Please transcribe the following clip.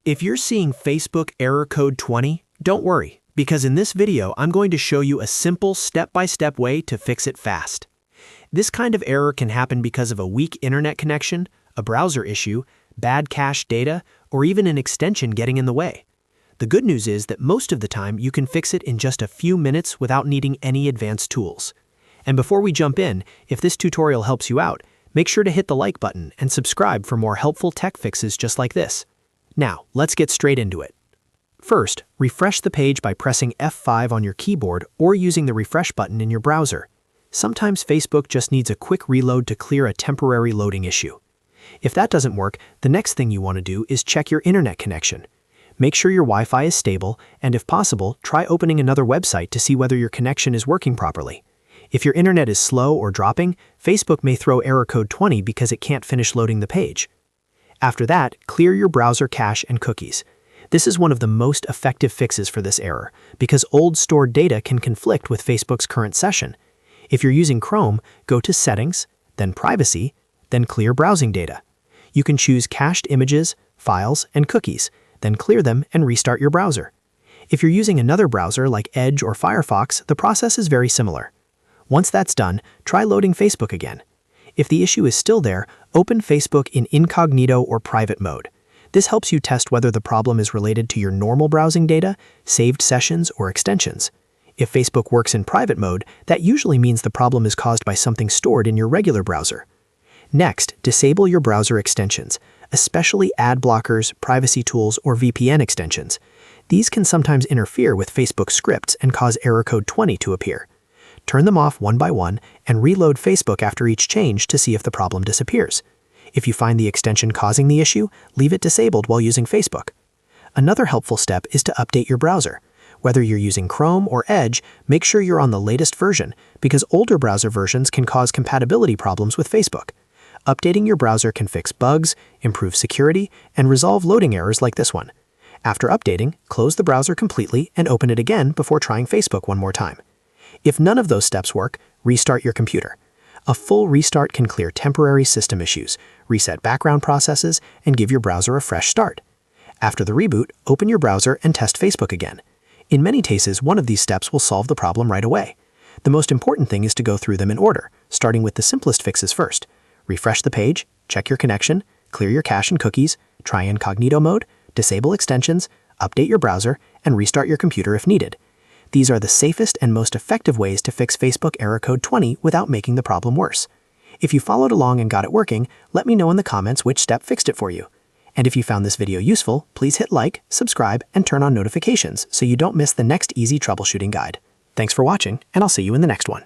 If you're seeing Facebook error code 20, don't worry, because in this video I'm going to show you a simple step-by-step way to fix it fast. This kind of error can happen because of a weak internet connection, a browser issue, bad cache data, or even an extension getting in the way. The good news is that most of the time you can fix it in just a few minutes without needing any advanced tools. And before we jump in, if this tutorial helps you out, make sure to hit the like button and subscribe for more helpful tech fixes just like this. Now, let's get straight into it. First, refresh the page by pressing F5 on your keyboard or using the refresh button in your browser. Sometimes Facebook just needs a quick reload to clear a temporary loading issue. If that doesn't work, the next thing you want to do is check your internet connection. Make sure your Wi-Fi is stable, and if possible, try opening another website to see whether your connection is working properly. If your internet is slow or dropping, Facebook may throw error code 20 because it can't finish loading the page. After that, clear your browser cache and cookies. This is one of the most effective fixes for this error, because old stored data can conflict with Facebook's current session. If you're using Chrome, go to Settings, then Privacy, then Clear Browsing Data. You can choose cached images, files, and cookies, then clear them and restart your browser. If you're using another browser like Edge or Firefox, the process is very similar. Once that's done, try loading Facebook again. If the issue is still there, open Facebook in Incognito or private mode. This helps you test whether the problem is related to your normal browsing data, saved sessions, or extensions. If Facebook works in private mode, that usually means the problem is caused by something stored in your regular browser. Next, disable your browser extensions, especially ad blockers, privacy tools, or VPN extensions. These can sometimes interfere with Facebook scripts and cause error code 20 to appear. Turn them off one by one and reload Facebook after each change to see if the problem disappears. If you find the extension causing the issue, leave it disabled while using Facebook. Another helpful step is to update your browser. Whether you're using Chrome or Edge, make sure you're on the latest version, because older browser versions can cause compatibility problems with Facebook. Updating your browser can fix bugs, improve security, and resolve loading errors like this one. After updating, close the browser completely and open it again before trying Facebook one more time. If none of those steps work, restart your computer. A full restart can clear temporary system issues, reset background processes, and give your browser a fresh start. After the reboot, open your browser and test Facebook again. In many cases, one of these steps will solve the problem right away. The most important thing is to go through them in order, starting with the simplest fixes first. Refresh the page, check your connection, clear your cache and cookies, try incognito mode, disable extensions, update your browser, and restart your computer if needed. These are the safest and most effective ways to fix Facebook error code 20 without making the problem worse. If you followed along and got it working, let me know in the comments which step fixed it for you. And if you found this video useful, please hit like, subscribe, and turn on notifications so you don't miss the next easy troubleshooting guide. Thanks for watching, and I'll see you in the next one.